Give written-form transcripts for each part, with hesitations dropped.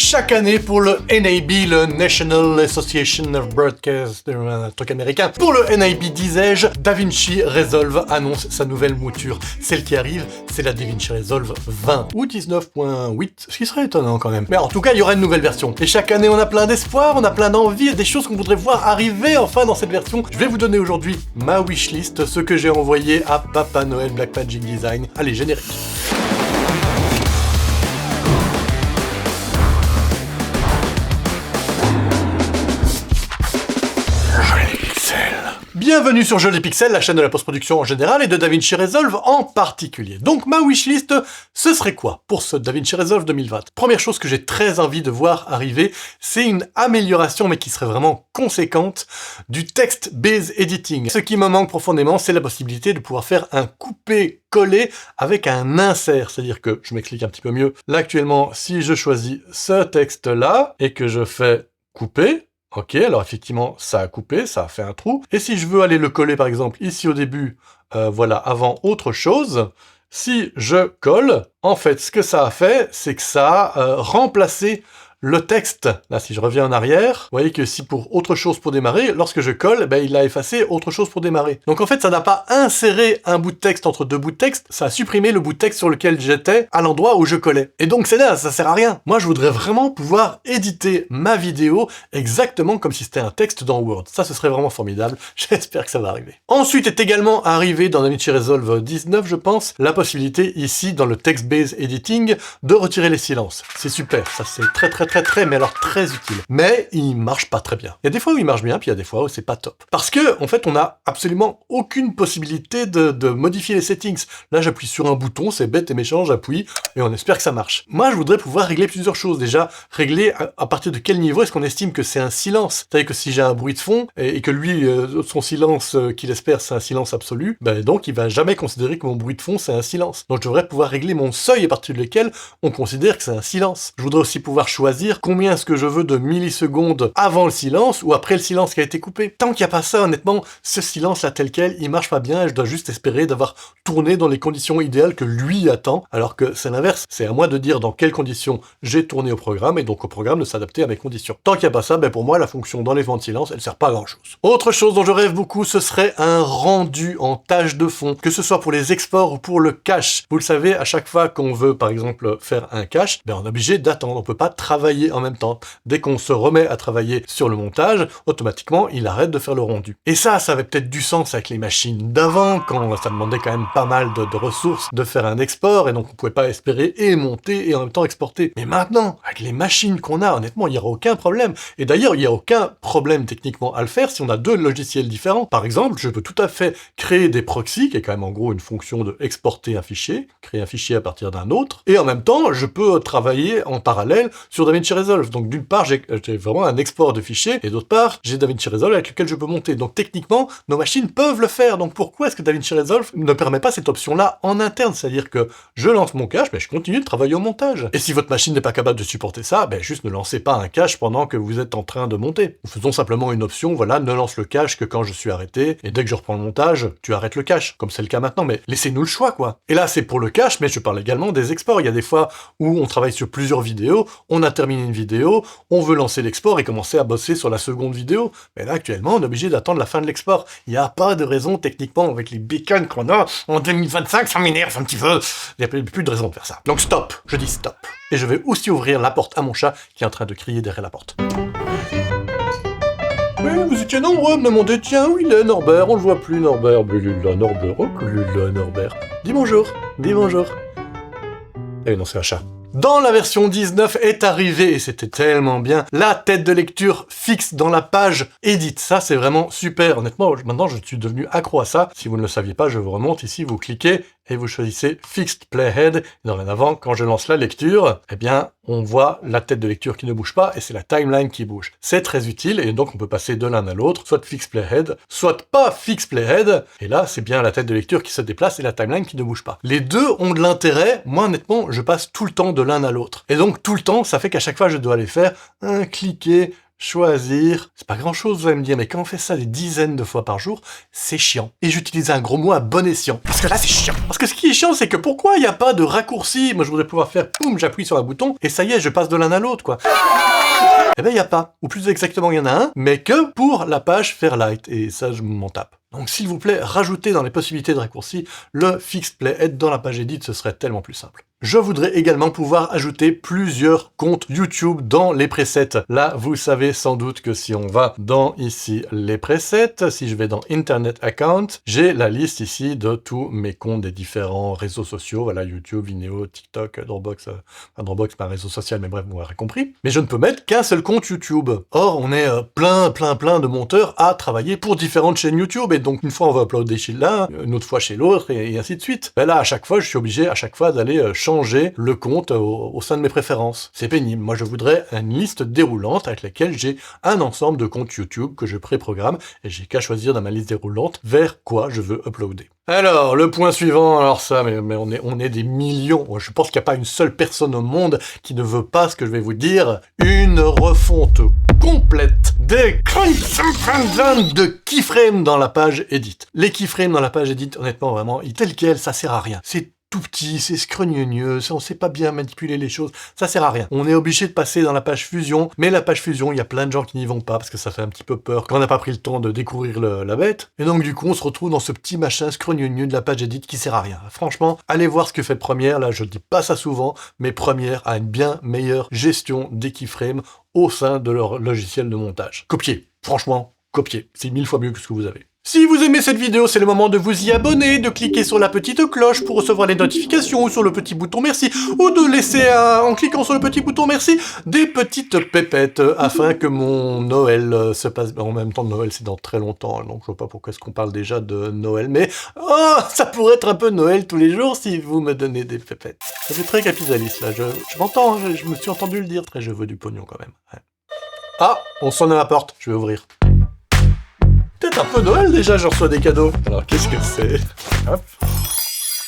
Chaque année pour le NAB, le National Association of Broadcast, un truc américain, pour le NAB disais-je, DaVinci Resolve annonce sa nouvelle mouture. Celle qui arrive, c'est la DaVinci Resolve 20 ou 19.8, ce qui serait étonnant quand même. Mais en tout cas, il y aura une nouvelle version. Et chaque année, on a plein d'espoir, on a plein d'envie, des choses qu'on voudrait voir arriver enfin dans cette version. Je vais vous donner aujourd'hui ma wishlist, ce que j'ai envoyé à Papa Noël Blackmagic Design. Allez, générique. Bienvenue sur Jeux les Pixels, la chaîne de la post-production en général et de DaVinci Resolve en particulier. Donc ma wishlist, ce serait quoi pour ce DaVinci Resolve 2020? Première chose que j'ai très envie de voir arriver, c'est une amélioration, mais qui serait vraiment conséquente, du text-based editing. Ce qui me manque profondément, c'est la possibilité de pouvoir faire un coupé-collé avec un insert. C'est-à-dire que, je m'explique un petit peu mieux, là actuellement, si je choisis ce texte-là et que je fais couper, ok, alors effectivement, ça a coupé, ça a fait un trou. Et si je veux aller le coller, par exemple, ici au début, voilà, avant autre chose, si je colle, en fait, ce que ça a fait, c'est que ça a remplacé le texte. Là, si je reviens en arrière, vous voyez que si pour autre chose pour démarrer, lorsque je colle, ben, il a effacé autre chose pour démarrer. Donc en fait, ça n'a pas inséré un bout de texte entre deux bouts de texte, ça a supprimé le bout de texte sur lequel j'étais à l'endroit où je collais. Et donc c'est là, ça sert à rien. Moi, je voudrais vraiment pouvoir éditer ma vidéo exactement comme si c'était un texte dans Word. Ça, ce serait vraiment formidable. J'espère que ça va arriver. Ensuite est également arrivé dans DaVinci Resolve 19, je pense, la possibilité ici, dans le text-based editing, de retirer les silences. C'est super. Ça, c'est très, mais alors très utile. Mais il marche pas très bien. Il y a des fois où il marche bien, puis il y a des fois où c'est pas top. Parce que, en fait, on a absolument aucune possibilité de modifier les settings. Là, j'appuie sur un bouton, c'est bête et méchant, j'appuie, et on espère que ça marche. Moi, je voudrais pouvoir régler plusieurs choses. Déjà, régler à partir de quel niveau est-ce qu'on estime que c'est un silence. C'est-à-dire que si j'ai un bruit de fond, et que lui, son silence qu'il espère, c'est un silence absolu, ben donc il va jamais considérer que mon bruit de fond, c'est un silence. Donc je devrais pouvoir régler mon seuil à partir de lequel on considère que c'est un silence. Je voudrais aussi pouvoir choisir combien est-ce que je veux de millisecondes avant le silence ou après le silence qui a été coupé. Tant qu'il n'y a pas ça, honnêtement, ce silence-là tel quel, il marche pas bien et je dois juste espérer d'avoir tourné dans les conditions idéales que lui attend, alors que c'est l'inverse. C'est à moi de dire dans quelles conditions j'ai tourné au programme et donc au programme de s'adapter à mes conditions. Tant qu'il n'y a pas ça, ben pour moi, la fonction d'enlèvement de silence, elle sert pas à grand-chose. Autre chose dont je rêve beaucoup, ce serait un rendu en tâche de fond, que ce soit pour les exports ou pour le cache. Vous le savez, à chaque fois qu'on veut, par exemple, faire un cache, ben on est obligé d'attendre. On peut pas travailler en même temps. Dès qu'on se remet à travailler sur le montage, automatiquement, il arrête de faire le rendu. Et ça avait peut-être du sens avec les machines d'avant, quand ça demandait quand même pas mal de ressources de faire un export, et donc on pouvait pas espérer et monter et en même temps exporter. Mais maintenant, avec les machines qu'on a, honnêtement, il n'y aura aucun problème. Et d'ailleurs, il n'y a aucun problème techniquement à le faire si on a deux logiciels différents. Par exemple, je peux tout à fait créer des proxys, qui est quand même en gros une fonction de exporter un fichier, créer un fichier à partir d'un autre, et en même temps, je peux travailler en parallèle sur DaVinci Resolve. Donc d'une part, j'ai vraiment un export de fichiers, et d'autre part, j'ai DaVinci Resolve avec lequel je peux monter. Donc techniquement, nos machines peuvent le faire. Donc pourquoi est-ce que DaVinci Resolve ne permet pas cette option-là en interne? C'est-à-dire que je lance mon cache, mais je continue de travailler au montage. Et si votre machine n'est pas capable de supporter ça, ben juste ne lancez pas un cache pendant que vous êtes en train de monter. Nous faisons simplement une option, voilà, ne lance le cache que quand je suis arrêté, et dès que je reprends le montage, tu arrêtes le cache, comme c'est le cas maintenant, mais laissez-nous le choix, quoi. Et là, c'est pour le cache, mais je parle également des exports. Il y a des fois où on travaille sur plusieurs vidéos, on a terminé une vidéo, on veut lancer l'export et commencer à bosser sur la seconde vidéo. Mais là, actuellement, on est obligé d'attendre la fin de l'export. Il n'y a pas de raison, techniquement, avec les bécanes qu'on a en 2025, ça m'énerve un petit peu. Il n'y a plus de raison de faire ça. Donc stop, je dis stop. Et je vais aussi ouvrir la porte à mon chat qui est en train de crier derrière la porte. Mais vous étiez nombreux à me demander, tiens, où il est Norbert? On le voit plus, Norbert. Mais il est là, Norbert. Oh, il est là, Norbert. Dis bonjour, dis bonjour. Eh non, c'est un chat. Dans la version 19 est arrivée, et c'était tellement bien, la tête de lecture fixe dans la page Edit. Ça, c'est vraiment super. Honnêtement, maintenant, je suis devenu accro à ça. Si vous ne le saviez pas, je vous remonte ici, vous cliquez et vous choisissez Fixed Playhead. Et dorénavant, quand je lance la lecture, eh bien, on voit la tête de lecture qui ne bouge pas et c'est la timeline qui bouge. C'est très utile et donc on peut passer de l'un à l'autre, soit Fixed Playhead, soit pas Fixed Playhead. Et là, c'est bien la tête de lecture qui se déplace et la timeline qui ne bouge pas. Les deux ont de l'intérêt. Moi, honnêtement, je passe tout le temps de l'un à l'autre. Et donc, tout le temps, ça fait qu'à chaque fois, je dois aller faire cliquer, choisir. C'est pas grand chose, vous allez me dire, mais quand on fait ça des dizaines de fois par jour, c'est chiant. Et j'utilise un gros mot à bon escient. Parce que là, c'est chiant. Parce que ce qui est chiant, c'est que pourquoi il n'y a pas de raccourci? Moi, je voudrais pouvoir faire, poum, j'appuie sur un bouton, et ça y est, je passe de l'un à l'autre, quoi. Eh ben, il n'y a pas. Ou plus exactement, il y en a un, mais que pour la page Fairlight. Et ça, je m'en tape. Donc, s'il vous plaît, rajoutez dans les possibilités de raccourci le Fixed Playhead dans la page Edit, ce serait tellement plus simple. Je voudrais également pouvoir ajouter plusieurs comptes YouTube dans les presets. Là, vous savez sans doute que si on va dans ici les presets, si je vais dans Internet Account, j'ai la liste ici de tous mes comptes des différents réseaux sociaux. Voilà, YouTube, Vimeo, TikTok, Dropbox. Enfin, Dropbox, pas un réseau social, mais bref, vous m'aurez compris. Mais je ne peux mettre qu'un seul compte YouTube. Or, on est plein de monteurs à travailler pour différentes chaînes YouTube. Et donc, une fois, on va uploader chez l'un, une autre fois chez l'autre, et ainsi de suite. Ben là, à chaque fois, je suis obligé d'aller changer le compte au sein de mes préférences. C'est pénible. Moi, je voudrais une liste déroulante avec laquelle j'ai un ensemble de comptes YouTube que je préprogramme et j'ai qu'à choisir dans ma liste déroulante vers quoi je veux uploader. Alors, le point suivant, alors ça, mais on est des millions. Je pense qu'il n'y a pas une seule personne au monde qui ne veut pas ce que je vais vous dire. Une refonte complète des de keyframes dans la page Edit. Les keyframes dans la page Edit, honnêtement, vraiment, tel quel, ça sert à rien. C'est tout petit, c'est scrogneux, on sait pas bien manipuler les choses, ça sert à rien. On est obligé de passer dans la page Fusion, mais la page Fusion, il y a plein de gens qui n'y vont pas parce que ça fait un petit peu peur quand on n'a pas pris le temps de découvrir la bête. Et donc du coup, on se retrouve dans ce petit machin scrogneux de la page Edit qui sert à rien. Franchement, allez voir ce que fait Premiere, là je dis pas ça souvent, mais Premiere a une bien meilleure gestion des keyframes au sein de leur logiciel de montage. Copiez, franchement, copiez, c'est 1000 fois mieux que ce que vous avez. Si vous aimez cette vidéo, c'est le moment de vous y abonner, de cliquer sur la petite cloche pour recevoir les notifications ou sur le petit bouton merci, ou de laisser en cliquant sur le petit bouton merci des petites pépettes afin que mon Noël se passe. En même temps, Noël c'est dans très longtemps, donc je vois pas pourquoi est-ce qu'on parle déjà de Noël, mais ça pourrait être un peu Noël tous les jours si vous me donnez des pépettes. Ça fait très capitaliste là, je m'entends, je me suis entendu le dire, très je veux du pognon quand même. Ouais. Ah, on sonne à ma porte, je vais ouvrir. Peut-être un peu Noël déjà, je reçois des cadeaux. Alors qu'est-ce que c'est? Hop.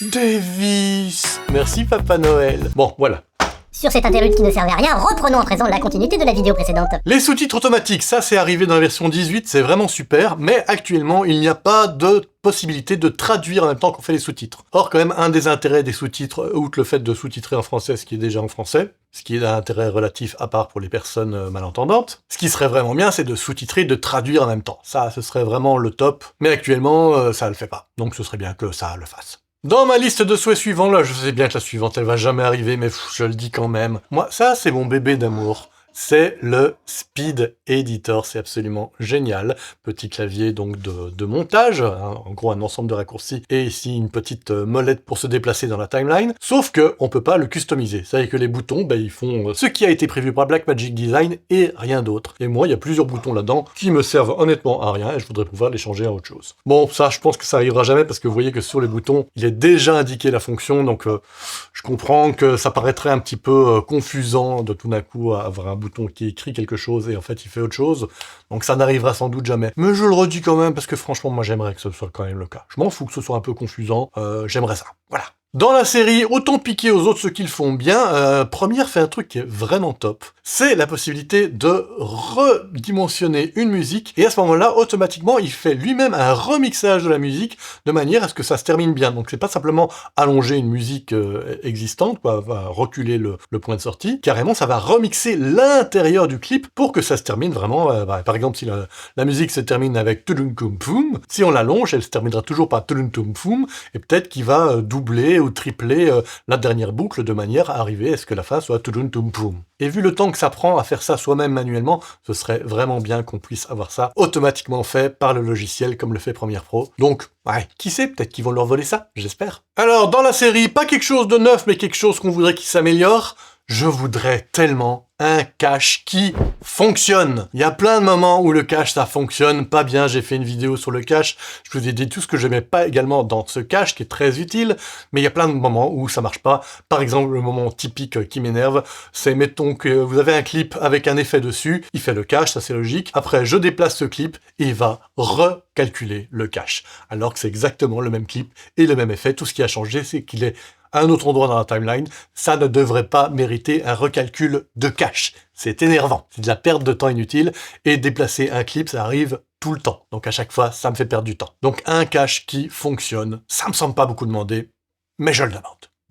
Des vis. Merci Papa Noël. Bon, voilà. Sur cette interlude qui ne servait à rien, reprenons à présent la continuité de la vidéo précédente. Les sous-titres automatiques, ça c'est arrivé dans la version 18, c'est vraiment super, mais actuellement il n'y a pas de possibilité de traduire en même temps qu'on fait les sous-titres. Or quand même un des intérêts des sous-titres, outre le fait de sous-titrer en français ce qui est déjà en français, ce qui est un intérêt relatif à part pour les personnes malentendantes, ce qui serait vraiment bien c'est de sous-titrer et de traduire en même temps. Ça, ce serait vraiment le top, mais actuellement ça le fait pas, donc ce serait bien que ça le fasse. Dans ma liste de souhaits suivants, là, je sais bien que la suivante, elle va jamais arriver, mais je le dis quand même. Moi, ça, c'est mon bébé d'amour. C'est le Speed Editor, c'est absolument génial. Petit clavier donc de montage, hein, en gros un ensemble de raccourcis, et ici une petite molette pour se déplacer dans la timeline, sauf que on peut pas le customiser. C'est-à-dire que les boutons, ils font ce qui a été prévu par Blackmagic Design et rien d'autre. Et moi, il y a plusieurs boutons là-dedans qui me servent honnêtement à rien, et je voudrais pouvoir les changer à autre chose. Bon, ça, je pense que ça arrivera jamais, parce que vous voyez que sur les boutons, il est déjà indiqué la fonction, donc je comprends que ça paraîtrait un petit peu confusant de tout d'un coup avoir un bouton qui écrit quelque chose et en fait il fait autre chose, donc ça n'arrivera sans doute jamais. Mais je le redis quand même parce que franchement moi j'aimerais que ce soit quand même le cas. Je m'en fous que ce soit un peu confusant, j'aimerais ça. Voilà. Dans la série, autant piquer aux autres ce qu'ils font bien, Premiere fait un truc qui est vraiment top. C'est la possibilité de redimensionner une musique, et à ce moment-là, automatiquement, il fait lui-même un remixage de la musique, de manière à ce que ça se termine bien. Donc c'est pas simplement allonger une musique existante, quoi, va reculer le point de sortie, carrément ça va remixer l'intérieur du clip pour que ça se termine vraiment, par exemple si la musique se termine avec Tudum Kum Poum, si on l'allonge, elle se terminera toujours par Tudum Tum Poum, et peut-être qu'il va doubler ou tripler la dernière boucle de manière à arriver à ce que la fin soit tudum tum poum. Et vu le temps que ça prend à faire ça soi-même manuellement, ce serait vraiment bien qu'on puisse avoir ça automatiquement fait par le logiciel comme le fait Premiere Pro. Donc, ouais, qui sait, peut-être qu'ils vont leur voler ça, j'espère. Alors, dans la série, pas quelque chose de neuf, mais quelque chose qu'on voudrait qu'il s'améliore, je voudrais tellement un cache qui fonctionne. Il y a plein de moments où le cache ça fonctionne pas bien, j'ai fait une vidéo sur le cache, je vous ai dit tout ce que j'aimais pas également dans ce cache qui est très utile, mais il y a plein de moments où ça marche pas. Par exemple, le moment typique qui m'énerve, c'est mettons que vous avez un clip avec un effet dessus, il fait le cache, ça c'est logique, après je déplace ce clip et il va recalculer le cache, alors que c'est exactement le même clip et le même effet, tout ce qui a changé c'est qu'il est à un autre endroit dans la timeline, ça ne devrait pas mériter un recalcul de cache. C'est énervant, c'est de la perte de temps inutile, et déplacer un clip, ça arrive tout le temps. Donc à chaque fois, ça me fait perdre du temps. Donc un cache qui fonctionne, ça me semble pas beaucoup demander, mais je le demande.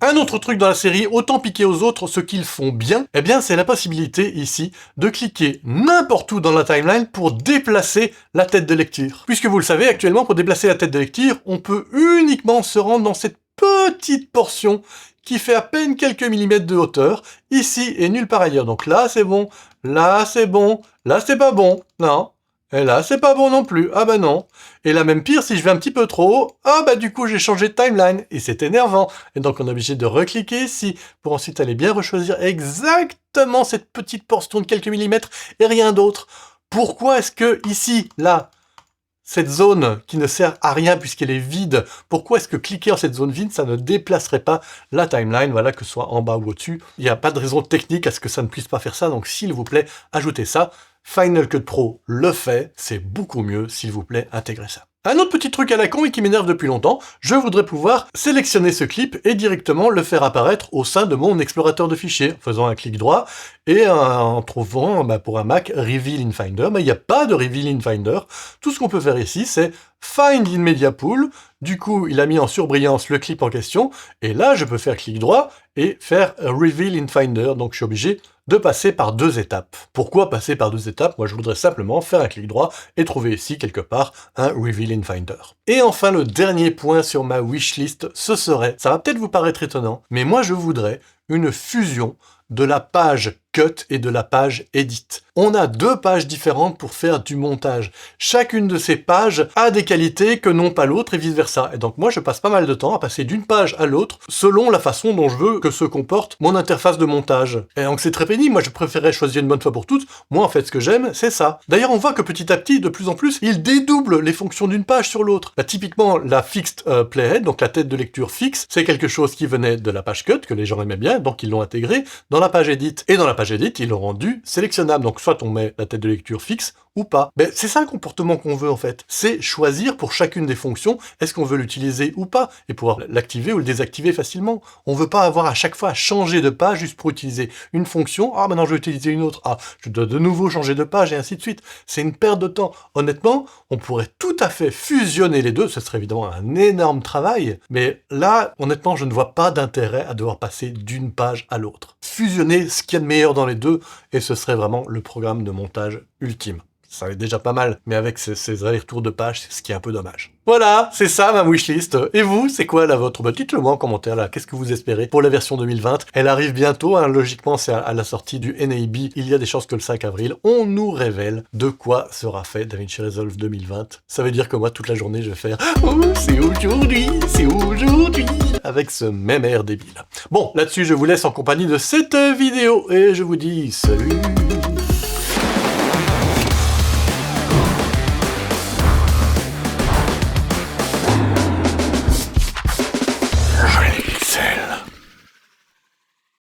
Un autre truc dans la série, autant piquer aux autres ce qu'ils font bien, eh bien c'est la possibilité ici de cliquer n'importe où dans la timeline pour déplacer la tête de lecture. Puisque vous le savez, actuellement pour déplacer la tête de lecture, on peut uniquement se rendre dans cette petite portion qui fait à peine quelques millimètres de hauteur, ici et nulle part ailleurs. Donc là c'est bon, là c'est bon, là c'est pas bon, non. Et là, c'est pas bon non plus. Ah bah non. Et là, même pire, si je vais un petit peu trop haut, ah bah du coup, j'ai changé de timeline. Et c'est énervant. Et donc, on est obligé de recliquer ici pour ensuite aller bien rechoisir exactement cette petite portion de quelques millimètres et rien d'autre. Pourquoi est-ce que ici, là, cette zone qui ne sert à rien puisqu'elle est vide, pourquoi est-ce que cliquer en cette zone vide, ça ne déplacerait pas la timeline, voilà, que ce soit en bas ou au-dessus. Il n'y a pas de raison technique à ce que ça ne puisse pas faire ça, donc s'il vous plaît, ajoutez ça. Final Cut Pro le fait, c'est beaucoup mieux, s'il vous plaît, intégrez ça. Un autre petit truc à la con et qui m'énerve depuis longtemps, je voudrais pouvoir sélectionner ce clip et directement le faire apparaître au sein de mon explorateur de fichiers, en faisant un clic droit et en trouvant pour un Mac Reveal in Finder, mais il n'y a pas de Reveal in Finder. Tout ce qu'on peut faire ici, c'est Find in Media Pool. Du coup, il a mis en surbrillance le clip en question, et là, je peux faire clic droit et faire Reveal in Finder, donc je suis obligé de passer par 2 étapes. Pourquoi passer par 2 étapes? Moi, je voudrais simplement faire un clic droit et trouver ici, quelque part, un Reveal in Finder. Et enfin, le dernier point sur ma wishlist, ce serait, ça va peut-être vous paraître étonnant, mais moi, je voudrais une fusion de la page Cut et de la page Edit. On a 2 pages différentes pour faire du montage. Chacune de ces pages a des qualités que n'ont pas l'autre et vice versa. Et donc moi je passe pas mal de temps à passer d'une page à l'autre selon la façon dont je veux que se comporte mon interface de montage. Et donc c'est très pénible, moi je préférerais choisir une bonne fois pour toutes. Moi en fait ce que j'aime c'est ça. D'ailleurs on voit que petit à petit, de plus en plus, il dédouble les fonctions d'une page sur l'autre. Typiquement la Fixed Playhead, donc la tête de lecture fixe, c'est quelque chose qui venait de la page Cut, que les gens aimaient bien, donc ils l'ont intégré dans la page Edit. Et dans la page Edit, ils l'ont rendu sélectionnable. Donc soit on met la tête de lecture fixe ou pas. Mais c'est ça le comportement qu'on veut en fait. C'est choisir pour chacune des fonctions, est-ce qu'on veut l'utiliser ou pas, et pouvoir l'activer ou le désactiver facilement. On veut pas avoir à chaque fois à changer de page juste pour utiliser une fonction. Ah maintenant je vais utiliser une autre. Ah je dois de nouveau changer de page et ainsi de suite. C'est une perte de temps. Honnêtement, on pourrait tout à fait fusionner les deux. Ce serait évidemment un énorme travail. Mais là, honnêtement, je ne vois pas d'intérêt à devoir passer d'une page à l'autre. Fusionner ce qu'il y a de meilleur dans les deux et ce serait vraiment le programme de montage ultime. Ça va être déjà pas mal, mais avec ces allers-retours de pages, c'est ce qui est un peu dommage. Voilà, c'est ça ma wishlist. Et vous, c'est quoi la vôtre? Dites-le moi en commentaire là, qu'est-ce que vous espérez pour la version 2020? Elle arrive bientôt, hein, logiquement c'est à la sortie du NAB. Il y a des chances que le 5 avril, on nous révèle de quoi sera fait DaVinci Resolve 2020. Ça veut dire que moi, toute la journée, je vais faire « Oh, c'est aujourd'hui, avec ce même air débile. Bon, là-dessus, je vous laisse en compagnie de cette vidéo, et je vous dis salut.